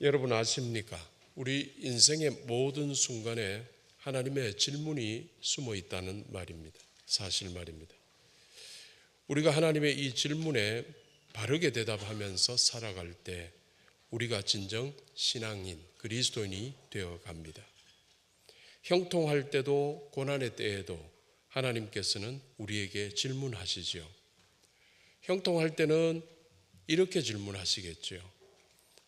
여러분 아십니까? 우리 인생의 모든 순간에 하나님의 질문이 숨어 있다는 말입니다. 사실 말입니다. 우리가 하나님의 이 질문에 바르게 대답하면서 살아갈 때 우리가 진정 신앙인, 그리스도인이 되어 갑니다. 형통할 때도 고난의 때에도 하나님께서는 우리에게 질문하시지요. 형통할 때는 이렇게 질문하시겠죠.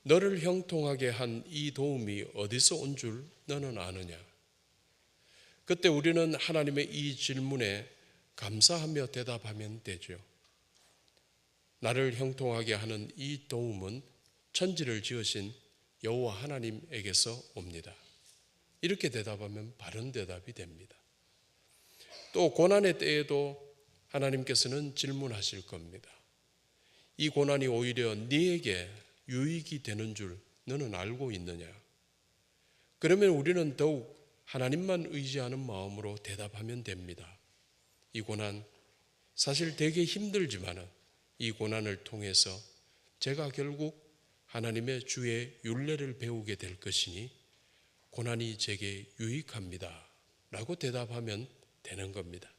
너를 형통하게 한 이 도움이 어디서 온 줄 너는 아느냐? 그때 우리는 하나님의 이 질문에 감사하며 대답하면 되죠. 나를 형통하게 하는 이 도움은 천지를 지으신 여호와 하나님에게서 옵니다. 이렇게 대답하면 바른 대답이 됩니다. 또 고난의 때에도 하나님께서는 질문하실 겁니다. 이 고난이 오히려 네에게 유익이 되는 줄 너는 알고 있느냐? 그러면 우리는 더욱 하나님만 의지하는 마음으로 대답하면 됩니다. 이 고난 사실 되게 힘들지만 이 고난을 통해서 제가 결국 하나님의 주의 율례를 배우게 될 것이니 고난이 제게 유익합니다 라고 대답하면 되는 겁니다.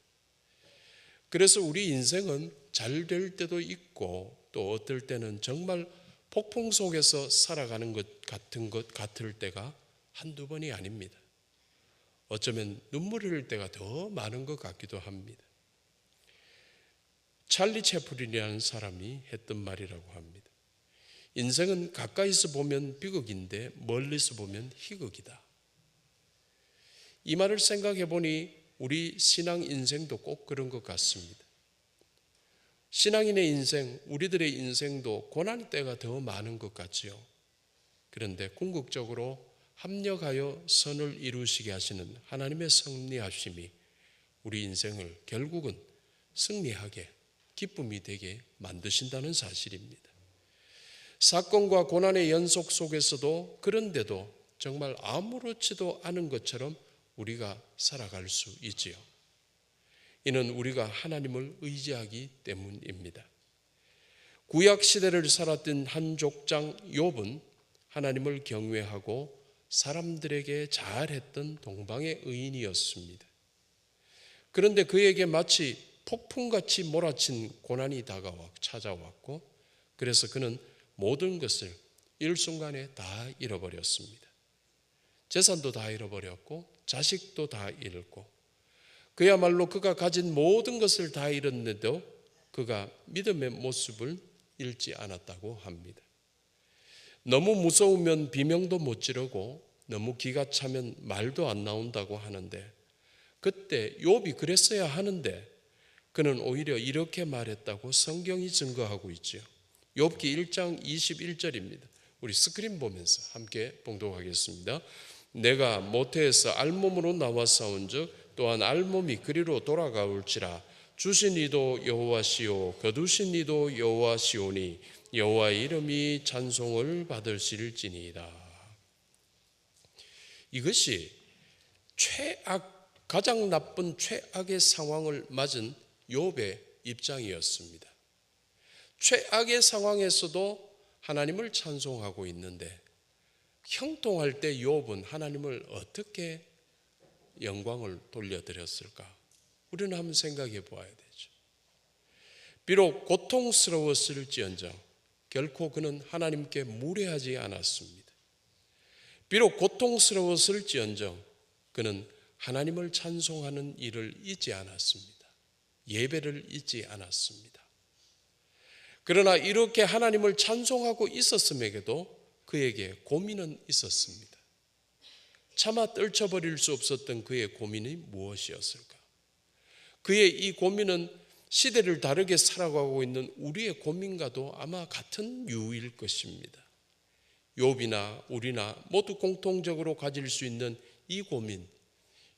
그래서 우리 인생은 잘 될 때도 있고 또 어떨 때는 정말 폭풍 속에서 살아가는 것 같을 때가 한두 번이 아닙니다. 어쩌면 눈물 흘릴 때가 더 많은 것 같기도 합니다. 찰리 채플린이라는 사람이 했던 말이라고 합니다. 인생은 가까이서 보면 비극인데 멀리서 보면 희극이다. 이 말을 생각해 보니 우리 신앙 인생도 꼭 그런 것 같습니다. 신앙인의 인생, 우리들의 인생도 고난 때가 더 많은 것 같지요. 그런데 궁극적으로 합력하여 선을 이루시게 하시는 하나님의 섭리하심이 우리 인생을 결국은 승리하게 기쁨이 되게 만드신다는 사실입니다. 사건과 고난의 연속 속에서도 그런데도 정말 아무렇지도 않은 것처럼 우리가 살아갈 수 있지요. 이는 우리가 하나님을 의지하기 때문입니다. 구약 시대를 살았던 한 족장 욥은 하나님을 경외하고 사람들에게 잘했던 동방의 의인이었습니다. 그런데 그에게 마치 폭풍같이 몰아친 고난이 찾아왔고 그래서 그는 모든 것을 일순간에 다 잃어버렸습니다. 재산도 다 잃어버렸고 자식도 다 잃고 그야말로 그가 가진 모든 것을 다 잃었는데도 그가 믿음의 모습을 잃지 않았다고 합니다. 너무 무서우면 비명도 못 지르고 너무 기가 차면 말도 안 나온다고 하는데 그때 욥이 그랬어야 하는데 그는 오히려 이렇게 말했다고 성경이 증거하고 있죠. 욥기 1장 21절입니다. 우리 스크린 보면서 함께 봉독하겠습니다. 내가 모태에서 알몸으로 나와 싸운즉 또한 알몸이 그리로 돌아가올지라 주신 이도 여호와시오 거두신 이도 여호와시오니 여호와의 이름이 찬송을 받으실지니이다. 이것이 가장 나쁜 최악의 상황을 맞은 욥의 입장이었습니다. 최악의 상황에서도 하나님을 찬송하고 있는데 형통할 때 욥은 하나님을 어떻게 영광을 돌려드렸을까? 우리는 한번 생각해 보아야 되죠. 비록 고통스러웠을지언정 결코 그는 하나님께 무례하지 않았습니다. 비록 고통스러웠을지언정 그는 하나님을 찬송하는 일을 잊지 않았습니다. 예배를 잊지 않았습니다. 그러나 이렇게 하나님을 찬송하고 있었음에도 그에게 고민은 있었습니다. 차마 떨쳐버릴 수 없었던 그의 고민이 무엇이었을까? 그의 이 고민은 시대를 다르게 살아가고 있는 우리의 고민과도 아마 같은 유일 것입니다. 욥이나 우리나 모두 공통적으로 가질 수 있는 이 고민,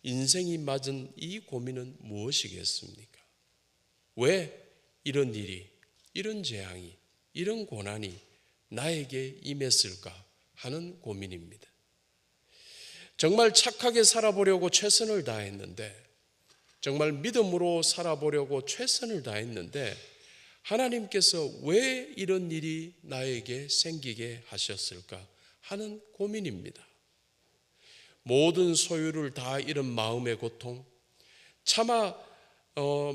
인생이 맞은 이 고민은 무엇이겠습니까? 왜 이런 일이, 이런 재앙이, 이런 고난이 나에게 임했을까 하는 고민입니다. 정말 착하게 살아보려고 최선을 다했는데, 정말 믿음으로 살아보려고 최선을 다했는데 하나님께서 왜 이런 일이 나에게 생기게 하셨을까 하는 고민입니다. 모든 소유를 다 잃은 마음의 고통, 차마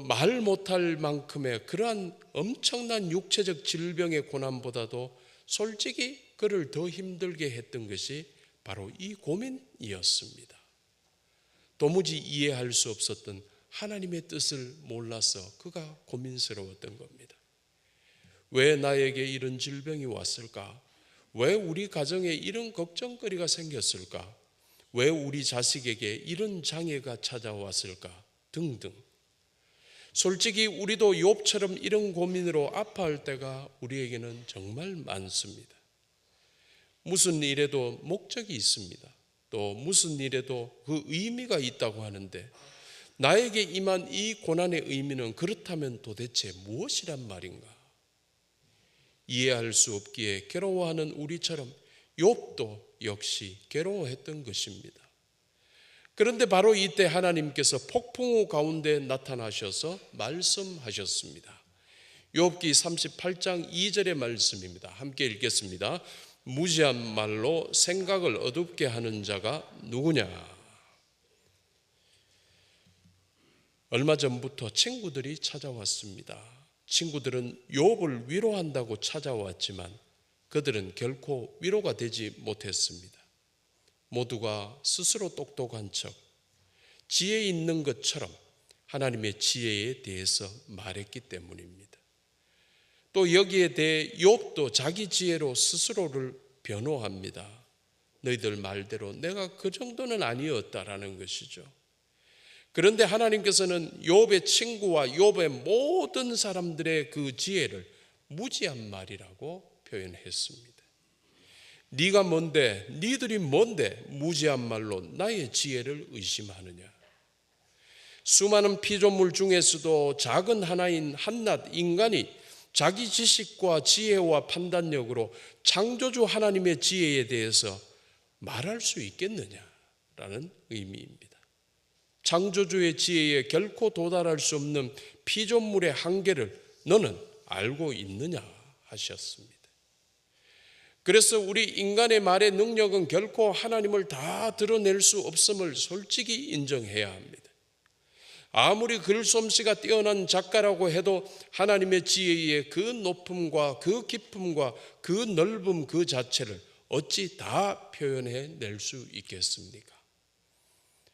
말 못할 만큼의 그러한 엄청난 육체적 질병의 고난보다도 솔직히 그를 더 힘들게 했던 것이 바로 이 고민이었습니다. 도무지 이해할 수 없었던 하나님의 뜻을 몰라서 그가 고민스러웠던 겁니다. 왜 나에게 이런 질병이 왔을까? 왜 우리 가정에 이런 걱정거리가 생겼을까? 왜 우리 자식에게 이런 장애가 찾아왔을까? 등등. 솔직히 우리도 욥처럼 이런 고민으로 아파할 때가 우리에게는 정말 많습니다. 무슨 일에도 목적이 있습니다. 또 무슨 일에도 그 의미가 있다고 하는데 나에게 임한 이 고난의 의미는 그렇다면 도대체 무엇이란 말인가? 이해할 수 없기에 괴로워하는 우리처럼 욥도 역시 괴로워했던 것입니다. 그런데 바로 이때 하나님께서 폭풍우 가운데 나타나셔서 말씀하셨습니다. 욥기 38장 2절의 말씀입니다. 함께 읽겠습니다. 무지한 말로 생각을 어둡게 하는 자가 누구냐? 얼마 전부터 친구들이 찾아왔습니다. 친구들은 욥을 위로한다고 찾아왔지만 그들은 결코 위로가 되지 못했습니다. 모두가 스스로 똑똑한 척, 지혜 있는 것처럼 하나님의 지혜에 대해서 말했기 때문입니다. 또 여기에 대해 욥도 자기 지혜로 스스로를 변호합니다. 너희들 말대로 내가 그 정도는 아니었다라는 것이죠. 그런데 하나님께서는 욥의 친구와 욥의 모든 사람들의 그 지혜를 무지한 말이라고 표현했습니다. 네가 뭔데, 니들이 뭔데 무지한 말로 나의 지혜를 의심하느냐. 수많은 피조물 중에서도 작은 하나인 한낱 인간이 자기 지식과 지혜와 판단력으로 창조주 하나님의 지혜에 대해서 말할 수 있겠느냐라는 의미입니다. 창조주의 지혜에 결코 도달할 수 없는 피조물의 한계를 너는 알고 있느냐 하셨습니다. 그래서 우리 인간의 말의 능력은 결코 하나님을 다 드러낼 수 없음을 솔직히 인정해야 합니다. 아무리 글솜씨가 뛰어난 작가라고 해도 하나님의 지혜의 그 높음과 그 깊음과 그 넓음 그 자체를 어찌 다 표현해 낼 수 있겠습니까?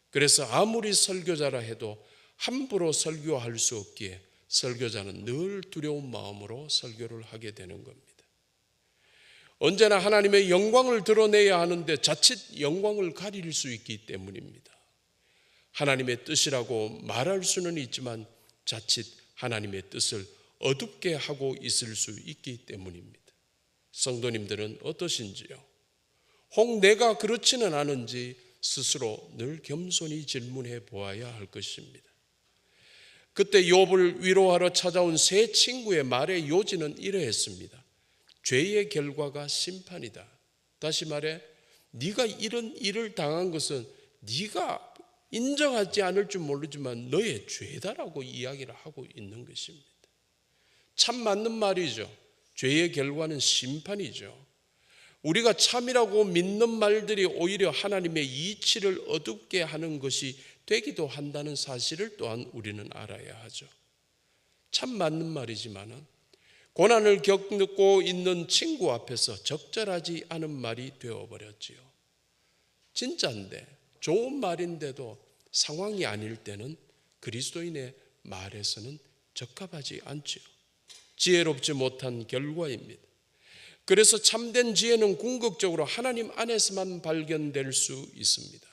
그래서 아무리 설교자라 해도 함부로 설교할 수 없기에 설교자는 늘 두려운 마음으로 설교를 하게 되는 겁니다. 언제나 하나님의 영광을 드러내야 하는데 자칫 영광을 가릴 수 있기 때문입니다. 하나님의 뜻이라고 말할 수는 있지만 자칫 하나님의 뜻을 어둡게 하고 있을 수 있기 때문입니다. 성도님들은 어떠신지요? 혹 내가 그렇지는 않은지 스스로 늘 겸손히 질문해 보아야 할 것입니다. 그때 욥을 위로하러 찾아온 세 친구의 말의 요지는 이러했습니다. 죄의 결과가 심판이다. 다시 말해 네가 이런 일을 당한 것은 네가 인정하지 않을 줄 모르지만 너의 죄다라고 이야기를 하고 있는 것입니다. 참 맞는 말이죠. 죄의 결과는 심판이죠. 우리가 참이라고 믿는 말들이 오히려 하나님의 이치를 어둡게 하는 것이 되기도 한다는 사실을 또한 우리는 알아야 하죠. 참 맞는 말이지만은 고난을 겪고 있는 친구 앞에서 적절하지 않은 말이 되어버렸지요. 진짜인데 좋은 말인데도 상황이 아닐 때는 그리스도인의 말에서는 적합하지 않지요. 지혜롭지 못한 결과입니다. 그래서 참된 지혜는 궁극적으로 하나님 안에서만 발견될 수 있습니다.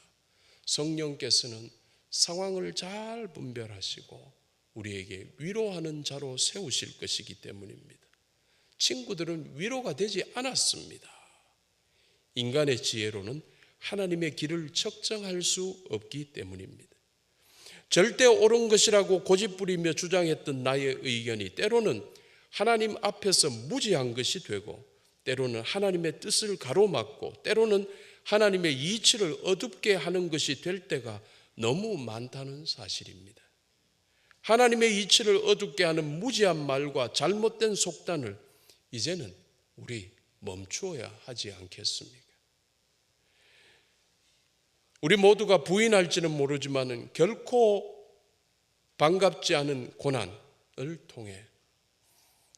성령께서는 상황을 잘 분별하시고 우리에게 위로하는 자로 세우실 것이기 때문입니다. 친구들은 위로가 되지 않았습니다. 인간의 지혜로는 하나님의 길을 측정할 수 없기 때문입니다. 절대 옳은 것이라고 고집부리며 주장했던 나의 의견이 때로는 하나님 앞에서 무지한 것이 되고 때로는 하나님의 뜻을 가로막고 때로는 하나님의 이치를 어둡게 하는 것이 될 때가 너무 많다는 사실입니다. 하나님의 이치를 어둡게 하는 무지한 말과 잘못된 속단을 이제는 우리 멈추어야 하지 않겠습니까? 우리 모두가 부인할지는 모르지만 결코 반갑지 않은 고난을 통해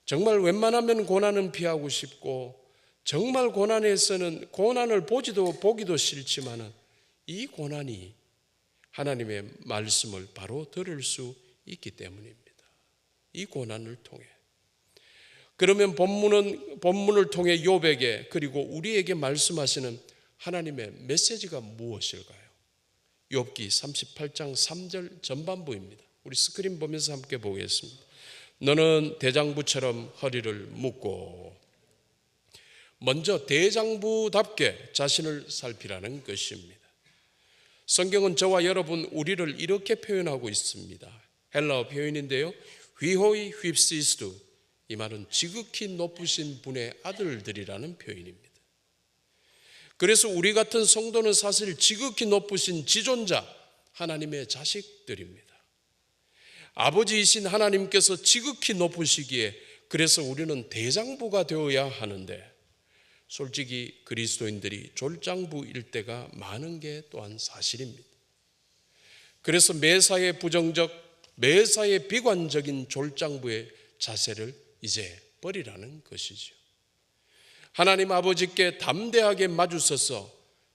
정말 웬만하면 고난은 피하고 싶고 정말 고난에서는 고난을 보기도 싫지만 이 고난이 하나님의 말씀을 바로 들을 수 있기 때문입니다. 이 고난을 통해. 그러면 본문을 통해 욥에게 그리고 우리에게 말씀하시는 하나님의 메시지가 무엇일까요? 욥기 38장 3절 전반부입니다. 우리 스크린 보면서 함께 보겠습니다. 너는 대장부처럼 허리를 묶고, 먼저 대장부답게 자신을 살피라는 것입니다. 성경은 저와 여러분 우리를 이렇게 표현하고 있습니다. 헬라어 표현인데요, 휘호이 휩시스두, 이 말은 지극히 높으신 분의 아들들이라는 표현입니다. 그래서 우리 같은 성도는 사실 지극히 높으신 지존자 하나님의 자식들입니다. 아버지이신 하나님께서 지극히 높으시기에 그래서 우리는 대장부가 되어야 하는데, 솔직히 그리스도인들이 졸장부일 때가 많은 게 또한 사실입니다. 그래서 매사에 부정적, 매사에 비관적인 졸장부의 자세를 이제 버리라는 것이죠. 하나님 아버지께 담대하게 마주서서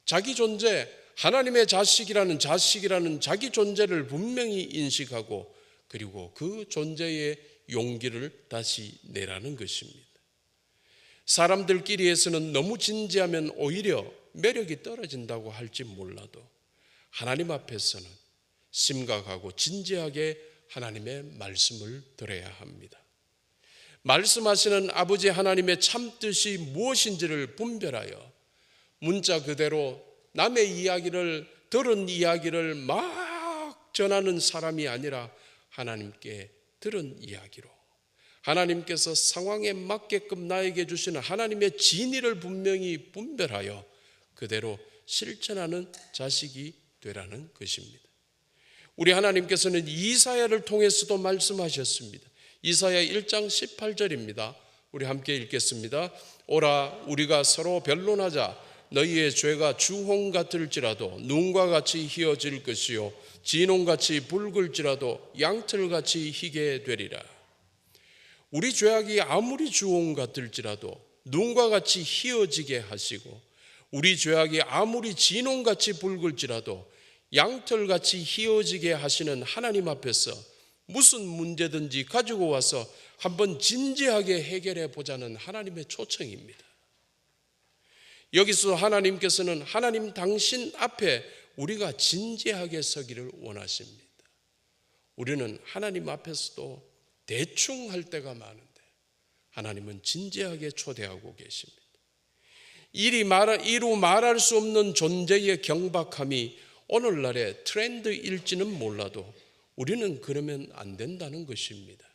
자기 존재, 하나님의 자식이라는 자기 존재를 분명히 인식하고 그리고 그 존재의 용기를 다시 내라는 것입니다. 사람들끼리에서는 너무 진지하면 오히려 매력이 떨어진다고 할지 몰라도 하나님 앞에서는 심각하고 진지하게 하나님의 말씀을 들어야 합니다. 말씀하시는 아버지 하나님의 참뜻이 무엇인지를 분별하여 문자 그대로 남의 이야기를, 들은 이야기를 막 전하는 사람이 아니라 하나님께 들은 이야기로, 하나님께서 상황에 맞게끔 나에게 주시는 하나님의 진리를 분명히 분별하여 그대로 실천하는 자식이 되라는 것입니다. 우리 하나님께서는 이사야를 통해서도 말씀하셨습니다. 이사야 1장 18절입니다. 우리 함께 읽겠습니다. 오라, 우리가 서로 변론하자. 너희의 죄가 주홍 같을지라도 눈과 같이 희어질 것이요 진홍같이 붉을지라도 양털같이 희게 되리라. 우리 죄악이 아무리 주홍 같을지라도 눈과 같이 희어지게 하시고, 우리 죄악이 아무리 진홍같이 붉을지라도 양털같이 희어지게 하시는 하나님 앞에서 무슨 문제든지 가지고 와서 한번 진지하게 해결해 보자는 하나님의 초청입니다. 여기서 하나님께서는 하나님 당신 앞에 우리가 진지하게 서기를 원하십니다. 우리는 하나님 앞에서도 대충 할 때가 많은데 하나님은 진지하게 초대하고 계십니다. 이루 말할 수 없는 존재의 경박함이 오늘날의 트렌드일지는 몰라도 우리는 그러면 안 된다는 것입니다.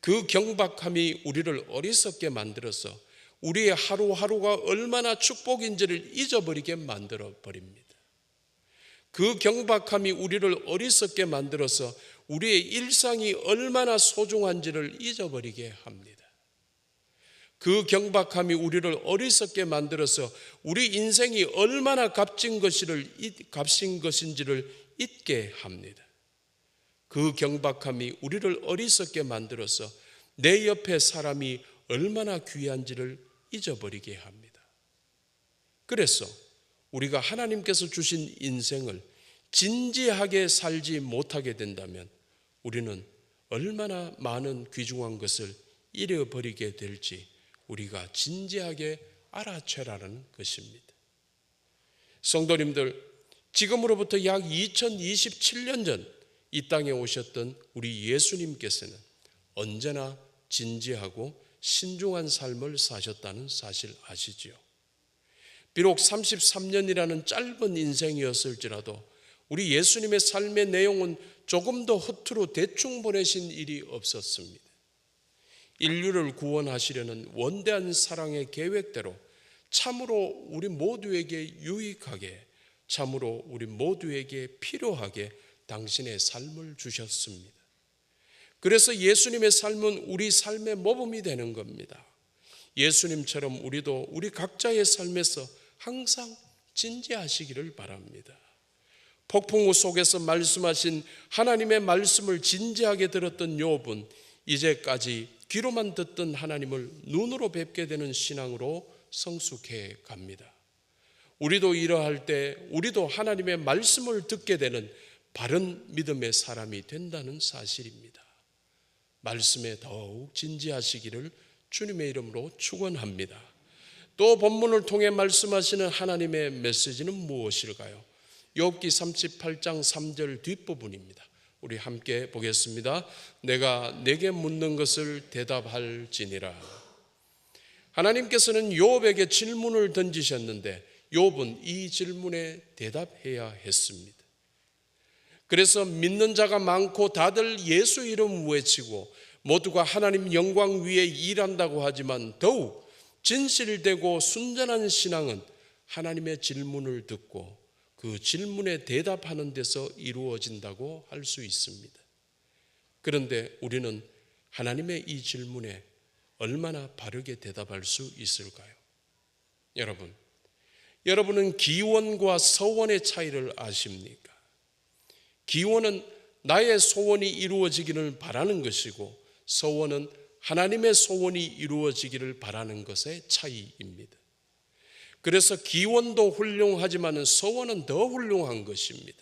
그 경박함이 우리를 어리석게 만들어서 우리의 하루하루가 얼마나 축복인지를 잊어버리게 만들어 버립니다. 그 경박함이 우리를 어리석게 만들어서 우리의 일상이 얼마나 소중한지를 잊어버리게 합니다. 그 경박함이 우리를 어리석게 만들어서 우리 인생이 얼마나 값진 것인지를 잊게 합니다. 그 경박함이 우리를 어리석게 만들어서 내 옆에 사람이 얼마나 귀한지를 잊어버리게 합니다. 그래서 우리가 하나님께서 주신 인생을 진지하게 살지 못하게 된다면 우리는 얼마나 많은 귀중한 것을 잃어버리게 될지 우리가 진지하게 알아채라는 것입니다. 성도님들, 지금으로부터 약 2027년 전 이 땅에 오셨던 우리 예수님께서는 언제나 진지하고 신중한 삶을 사셨다는 사실 아시지요? 비록 33년이라는 짧은 인생이었을지라도 우리 예수님의 삶의 내용은 조금 더 허투루 대충 보내신 일이 없었습니다. 인류를 구원하시려는 원대한 사랑의 계획대로 참으로 우리 모두에게 유익하게, 참으로 우리 모두에게 필요하게 당신의 삶을 주셨습니다. 그래서 예수님의 삶은 우리 삶의 모범이 되는 겁니다. 예수님처럼 우리도 우리 각자의 삶에서 항상 진지하시기를 바랍니다. 폭풍우 속에서 말씀하신 하나님의 말씀을 진지하게 들었던 욥은 이제까지 귀로만 듣던 하나님을 눈으로 뵙게 되는 신앙으로 성숙해 갑니다. 우리도 이러할 때 우리도 하나님의 말씀을 듣게 되는 바른 믿음의 사람이 된다는 사실입니다. 말씀에 더욱 진지하시기를 주님의 이름으로 축원합니다. 또 본문을 통해 말씀하시는 하나님의 메시지는 무엇일까요? 욥기 38장 3절 뒷부분입니다. 우리 함께 보겠습니다. 내가 내게 묻는 것을 대답할지니라. 하나님께서는 욥에게 질문을 던지셨는데 욥은 이 질문에 대답해야 했습니다. 그래서 믿는 자가 많고 다들 예수 이름 외치고 모두가 하나님 영광 위에 일한다고 하지만 더욱 진실되고 순전한 신앙은 하나님의 질문을 듣고 그 질문에 대답하는 데서 이루어진다고 할 수 있습니다. 그런데 우리는 하나님의 이 질문에 얼마나 바르게 대답할 수 있을까요? 여러분은 기원과 서원의 차이를 아십니까? 기원은 나의 소원이 이루어지기를 바라는 것이고 서원은 하나님의 소원이 이루어지기를 바라는 것의 차이입니다. 그래서 기원도 훌륭하지만 서원은 더 훌륭한 것입니다.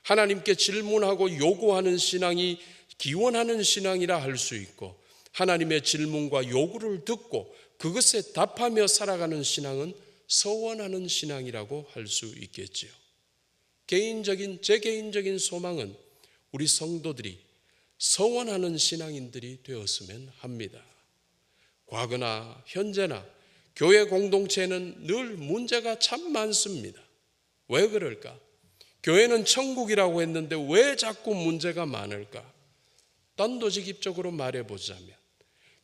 하나님께 질문하고 요구하는 신앙이 기원하는 신앙이라 할 수 있고 하나님의 질문과 요구를 듣고 그것에 답하며 살아가는 신앙은 서원하는 신앙이라고 할 수 있겠지요. 제 개인적인 소망은 우리 성도들이 서원하는 신앙인들이 되었으면 합니다. 과거나 현재나 교회 공동체에는 늘 문제가 참 많습니다. 왜 그럴까? 교회는 천국이라고 했는데 왜 자꾸 문제가 많을까? 단도직입적으로 말해보자면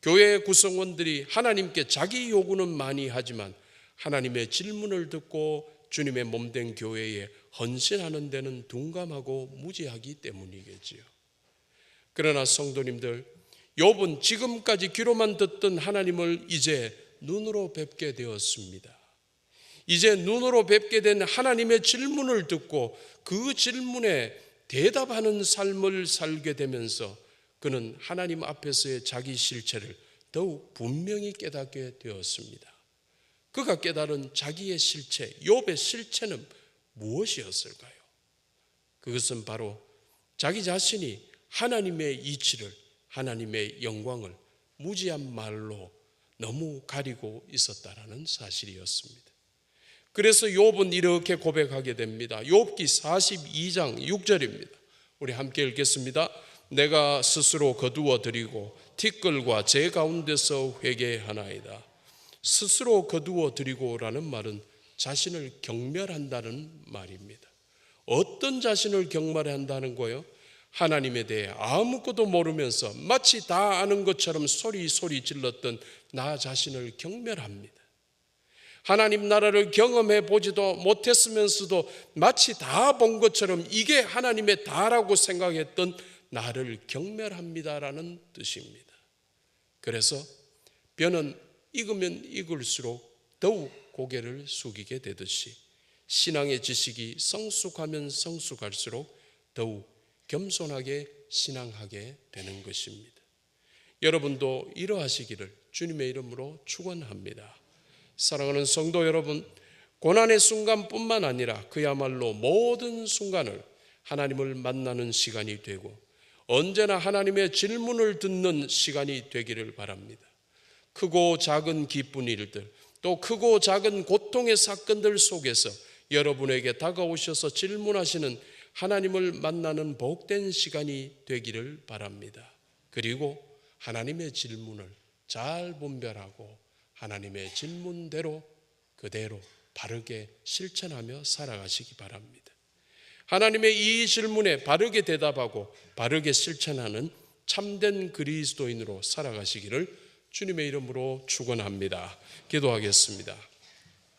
교회의 구성원들이 하나님께 자기 요구는 많이 하지만 하나님의 질문을 듣고 주님의 몸된 교회에 헌신하는 데는 둔감하고 무지하기 때문이겠지요. 그러나 성도님들, 욥은 지금까지 귀로만 듣던 하나님을 이제 눈으로 뵙게 되었습니다. 이제 눈으로 뵙게 된 하나님의 질문을 듣고 그 질문에 대답하는 삶을 살게 되면서 그는 하나님 앞에서의 자기 실체를 더욱 분명히 깨닫게 되었습니다. 그가 깨달은 자기의 실체, 욥의 실체는 무엇이었을까요? 그것은 바로 자기 자신이 하나님의 이치를, 하나님의 영광을 무지한 말로 너무 가리고 있었다라는 사실이었습니다. 그래서 욥은 이렇게 고백하게 됩니다. 욥기 42장 6절입니다. 우리 함께 읽겠습니다. 내가 스스로 거두어 드리고 티끌과 제 가운데서 회개하나이다. 스스로 거두어 드리고라는 말은 자신을 경멸한다는 말입니다. 어떤 자신을 경멸한다는 거예요? 하나님에 대해 아무것도 모르면서 마치 다 아는 것처럼 소리 질렀던 나 자신을 경멸합니다. 하나님 나라를 경험해 보지도 못했으면서도 마치 다 본 것처럼 이게 하나님의 다라고 생각했던 나를 경멸합니다라는 뜻입니다. 그래서 뼈는 익으면 익을수록 더욱 고개를 숙이게 되듯이 신앙의 지식이 성숙하면 성숙할수록 더욱 겸손하게 신앙하게 되는 것입니다. 여러분도 이러하시기를 주님의 이름으로 축원합니다. 사랑하는 성도 여러분, 고난의 순간뿐만 아니라 그야말로 모든 순간을 하나님을 만나는 시간이 되고 언제나 하나님의 질문을 듣는 시간이 되기를 바랍니다. 크고 작은 기쁜 일들, 또 크고 작은 고통의 사건들 속에서 여러분에게 다가오셔서 질문하시는 하나님을 만나는 복된 시간이 되기를 바랍니다. 그리고 하나님의 질문을 잘 분별하고 하나님의 질문대로 그대로 바르게 실천하며 살아가시기 바랍니다. 하나님의 이 질문에 바르게 대답하고 바르게 실천하는 참된 그리스도인으로 살아가시기를 주님의 이름으로 축원합니다. 기도하겠습니다.